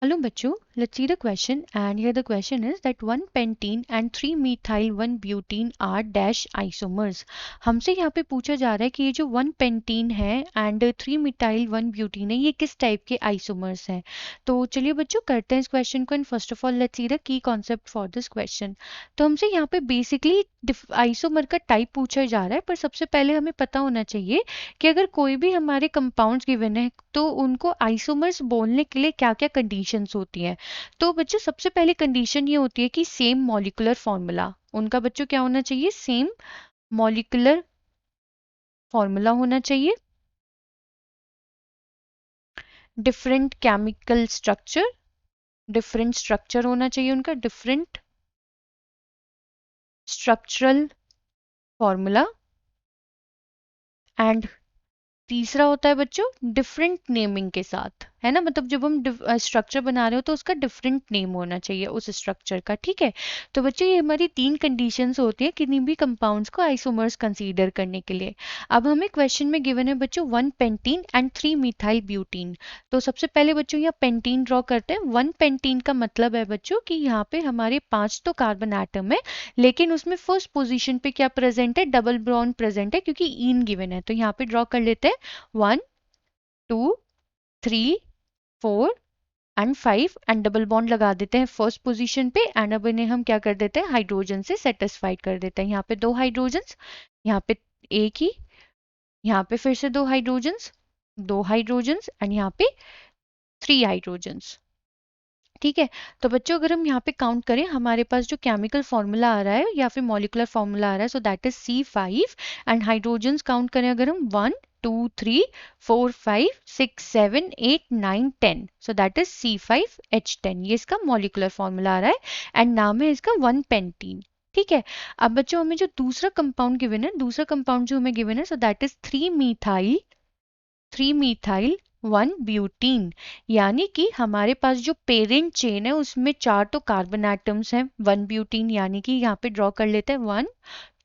Hello बच्चों, let's see the question and here the question is that 1 pentene and 3 methyl 1 butene are dash isomers. हमसे यहाँ पे पूछा जा रहा है कि ये जो 1 pentene है and 3 methyl 1 butene है ये किस टाइप के isomers हैं. तो चलिए बच्चों करते हैं इस क्वेश्चन को and first of all let's see the key concept for this question. तो हमसे यहाँ पे बेसिकली आइसोमर का टाइप पूछा जा रहा है पर सबसे पहले हमें पता होना चाहिए कि अगर कोई भी हमारे कंपाउंड्स गिवन है तो उनको आइसोमर्स बोलने के लिए क्या क्या कंडीशंस होती हैं. तो बच्चों सबसे पहली कंडीशन ये होती है कि सेम मॉलिक्यूलर फॉर्मूला उनका बच्चों क्या होना चाहिए, सेम मॉलिक्यूलर फॉर्मूला होना चाहिए. Different chemical structure, different structure होना चाहिए उनका, डिफरेंट स्ट्रक्चरल फॉर्मूला. एंड तीसरा होता है बच्चों डिफरेंट नेमिंग के साथ, है ना, मतलब जब हम स्ट्रक्चर बना रहे हो तो उसका डिफरेंट नेम होना चाहिए उस स्ट्रक्चर का. ठीक है, तो बच्चों ये हमारी 3 कंडीशंस होती है किन्हीं भी कंपाउंड्स को आइसोमर्स कंसीडर करने के लिए. अब हमें क्वेश्चन में गिवन है बच्चों 1 पेंटीन एंड 3 मिथाइल ब्यूटीन. तो सबसे पहले बच्चों यहाँ पेंटीन ड्रॉ करते हैं. 1 पेंटीन का मतलब है बच्चों कि यहाँ पे हमारे 5 तो कार्बन एटम है लेकिन उसमें फर्स्ट पोजिशन पे क्या प्रेजेंट है, डबल बॉन्ड प्रेजेंट है क्योंकि इन गिवन है. तो यहाँ पे ड्रॉ कर लेते हैं 1 2 3 4 एंड 5 एंड डबल बॉन्ड लगा देते हैं फर्स्ट पोजीशन पे एंड अब इन्हें हम क्या कर देते हैं, हाइड्रोजन से सेटिस्फाइड कर देते हैं. यहाँ पे 2 हाइड्रोजन्स, यहाँ पे एक ही, यहाँ पे फिर से 2 हाइड्रोजन्स, 2 हाइड्रोजन्स एंड यहाँ पे 3 हाइड्रोजन्स. ठीक है, तो बच्चों अगर हम यहाँ पे काउंट करें हमारे पास जो केमिकल फॉर्मूला आ रहा है या फिर मॉलिकुलर फॉर्मूला आ रहा है so that is C5 and hydrogens count करें अगर हम 1 2 3 4 5 6 7 8 9 10 सो दैट इज C5H10. ये इसका मॉलिकुलर फॉर्मूला आ रहा है एंड नाम है इसका 1 पेंटीन. ठीक है, अब बच्चों हमें जो दूसरा कंपाउंड गिवन है, दूसरा कंपाउंड जो हमें गिवन है so that is 3 methyl 1 butene. यानी कि हमारे पास जो पेरेंट चेन है उसमें 4 तो कार्बन एटम्स हैं 1 ब्यूटीन, यानी कि यहाँ पे ड्रॉ कर लेते हैं 1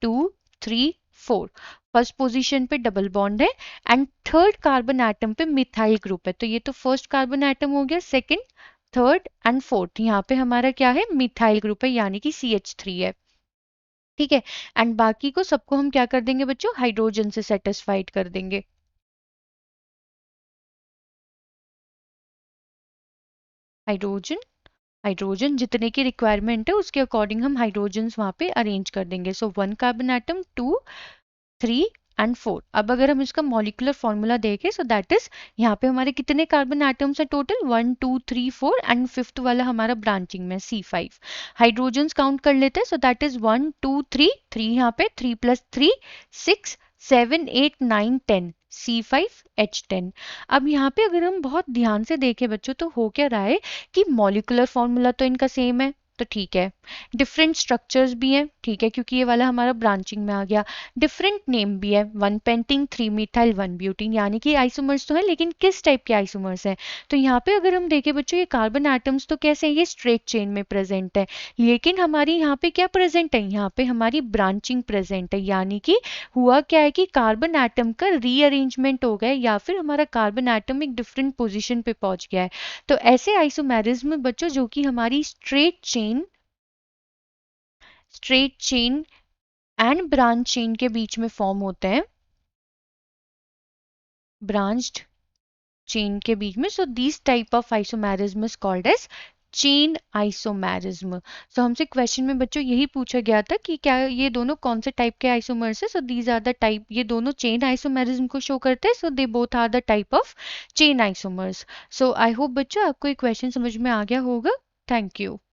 2 3 4. फर्स्ट पोजीशन पे डबल बॉन्ड है एंड थर्ड कार्बन एटम पे मिथाइल ग्रुप है. तो ये तो फर्स्ट कार्बन एटम हो गया, सेकंड थर्ड एंड फोर्थ यहाँ पे हमारा क्या है, मिथाइल ग्रुप है यानी कि CH3 है. ठीक है, एंड बाकी को सबको हम क्या कर देंगे बच्चों, हाइड्रोजन से सेटिस्फाइड कर देंगे. हाइड्रोजन हाइड्रोजन जितने की रिक्वायरमेंट है उसके अकॉर्डिंग हम हाइड्रोजन्स वहां पे अरेंज कर देंगे. सो 1 कार्बन एटम 2 3 एंड 4. अब अगर हम इसका मॉलिकुलर फॉर्मूला देखें सो दैट इज यहाँ पे हमारे कितने कार्बन एटम्स हैं टोटल, 1 2 3 4 एंड फिफ्थ वाला हमारा ब्रांचिंग में C5. हाइड्रोजन्स काउंट कर लेते हैं सो दैट इज 1 2 3 3 यहाँ पे 3 + 3 6 7 8 9 10 C5H10. अब यहाँ पे अगर हम बहुत ध्यान से देखें बच्चों तो हो क्या रहा है कि मॉलिकुलर फॉर्मूला तो इनका सेम है तो ठीक है, डिफरेंट स्ट्रक्चर्स भी हैं, ठीक है, क्योंकि ये वाला हमारा ब्रांचिंग में आ गया. डिफरेंट नेम भी है, 1 पेंटीन 3 मिथाइल 1 ब्यूटीन, यानी कि आइसोमर्स तो है लेकिन किस टाइप के आइसोमर्स हैं. तो यहाँ पे अगर हम देखें बच्चों ये कार्बन एटम्स तो कैसे हैं, ये स्ट्रेट चेन में प्रेजेंट है लेकिन हमारी यहाँ पे क्या प्रेजेंट है, यहाँ पे हमारी ब्रांचिंग प्रेजेंट है. यानी कि हुआ क्या है कि कार्बन एटम का रीअरेंजमेंट हो गया या फिर हमारा कार्बन एटम एक डिफरेंट पोजिशन पे पहुंच गया है. तो ऐसे आइसोमेरिज्म बच्चों जो कि हमारी straight chain and branch chain के बीच में फॉर्म होते हैं, ब्रांच्ड चेन के बीच में. So this type of isomerism is called as chain isomerism. So हमसे क्वेश्चन में बच्चों यही पूछा गया था कि क्या ये दोनों कौन से टाइप के आइसोमर्स है. So these are the type, ये दोनों चेन आइसोमेरिज्म को शो करते हैं. So they both are the type of chain isomers. So I hope बच्चों आपको ये क्वेश्चन समझ में आ गया होगा. Thank you.